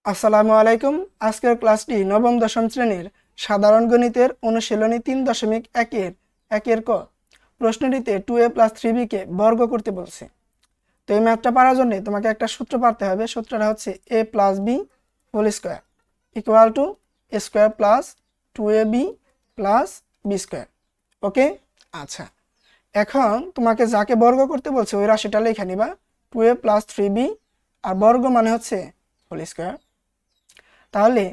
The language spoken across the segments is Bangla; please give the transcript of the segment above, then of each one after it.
আসসালামু আলাইকুম। আজকের ক্লাসটি নবম দশম শ্রেণীর সাধারণ গণিতের অনুশীলনী 3.1 একের ক প্রশ্নটিতে 2a + 3b কে বর্গ করতে বলছে। তো এই ম্যাথটা পারার জন্য তোমাকে একটা সূত্র পারতে হবে। সূত্রটা হচ্ছে a + b whole square equal to a square plus 2ab plus b square. Okay, আচ্ছা, এখন তোমাকে যাকে বর্গ করতে বলছে ওই রাশিটা লিখে নিবা 2a + 3b, আর বর্গ মানে হচ্ছে হোল স্কয়ার। তাহলে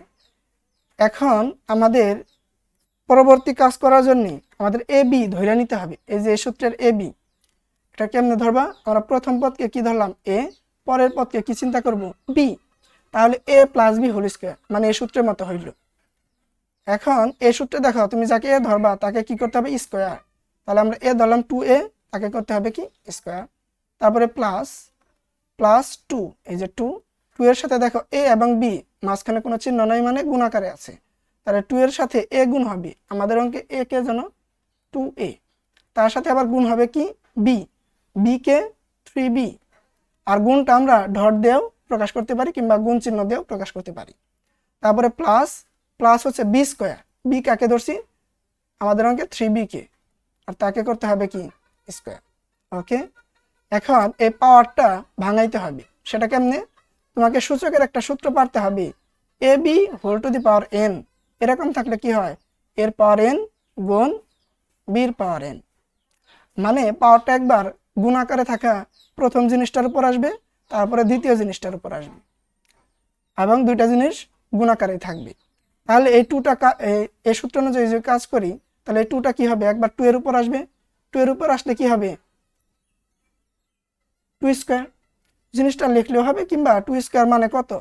এখন আমাদের পরবর্তী কাজ করার জন্য আমাদের এ বি ধরে নিতে হবে। এই যে সূত্রের এ বি, এটা কেমনে ধরবা? আমরা প্রথম পদকে কি ধরলাম? এ, পরের পদকে কি চিন্তা করব? বি। তাহলে a + b হোল স্কয়ার মানে এই সূত্রের মতো হইল। এখন এই সূত্রে দেখো, তুমি যাকে এ ধরবা তাকে কি করতে হবে? স্কয়ার। তাহলে আমরা এ ধরলাম 2a, তাকে করতে হবে কি? স্কয়ার। তারপরে প্লাস প্লাস 2, এই যে 2 এর সাথে দেখো a এবং b মাঝখানে কোনো চিহ্ন নাই মানে গুণ আকারে আছে। তাহলে 2 এর সাথে a গুণ হবে, আমাদের অঙ্কে a কে জানো 2a, তার সাথে আবার গুণ হবে কি? b, b কে 3b। আর গুণটা আমরা ডট দিয়েও প্রকাশ করতে পারি কিংবা গুণ চিহ্ন দিয়েও প্রকাশ করতে পারি। তারপরে প্লাস প্লাস হচ্ছে b স্কয়ার, b কাকে ধরছি? আমাদের অঙ্কে 3b কে, আর তাকে করতে হবে কি? স্কয়ার। ওকে, এখন এই পাওয়ারটা ভাঙাইতে হবে। সেটা কেমনে? তোমাকে সূচকের একটা সূত্র পারতে হবে, A B whole to the power N. এরকম থাকলে কি হয়? এর পাওয়ার এন গুণ বির পাওয়ার এন, মানে পাওয়ারটা একবার গুণ আকারে থাকা প্রথম জিনিসটার উপর আসবে, তারপরে দ্বিতীয় জিনিসটার উপর আসবে, এবং দুইটা জিনিস গুণ আকারে থাকবে। তাহলে এই টুটা এই সূত্র অনুযায়ী যদি কাজ করি, তাহলে এই টুটা কি হবে? একবার 2 এর উপর আসবে, 2 এর উপর আসলে কি হবে? 2 স্কয়ার। জিনিসটা লিখলেও হবে, কিংবা 2 স্কয়ার মানে কত?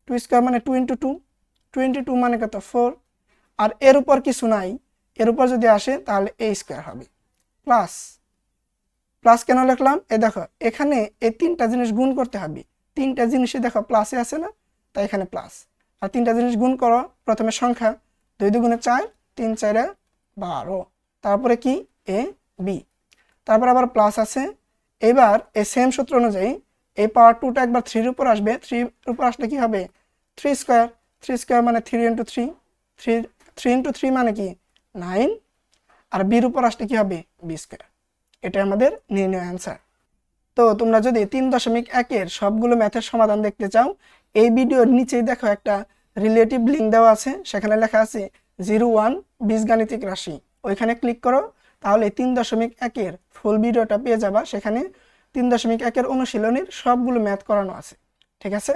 2 স্কয়ার মানে 2 × 2, 2 × 2 মানে কত? 4। আর এর উপর কিছু নাই, এর উপর যদি আসে তাহলে a স্কয়ার হবে। প্লাস প্লাস কেন লিখলাম? এ দেখো, এখানে এই তিনটা জিনিস গুণ করতে হবে। তিনটা জিনিসই দেখো প্লাসে আছে না, তাই এখানে প্লাস। আর তিনটা জিনিস গুণ করো, প্রথমে সংখ্যা 2 × 2 = 4, 3 × 4 = 12, তারপরে কি? a b, তারপর আবার প্লাস আছে। এবার এই সেম সূত্র অনুযায়ী এই পাওয়ার 2টা একবার 3 এর উপর আসবে, 3 এর উপর আসলে কি হবে? 3 স্কয়ার। 3 স্কয়ার মানে 3 × 3, 3 × 3 মানে কি? 9। আর বির উপর আসলে কি হবে? b square. এটা আমাদের নির্ণয় অ্যান্সার। তো তোমরা যদি 3.1 এর সবগুলো ম্যাথের সমাধান দেখতে চাও, এই ভিডিওর নিচেই দেখো একটা রিলেটিভ লিঙ্ক দেওয়া আছে, সেখানে লেখা আছে 01 বীজগাণিতিক রাশি। ওইখানে ক্লিক করো, তাহলে 3.1 এর ফুল ভিডিওটা পেয়ে যাবা। সেখানে 3.1 এর অনুশীলনীর সবগুলো ম্যাথ করানো আছে। ঠিক আছে?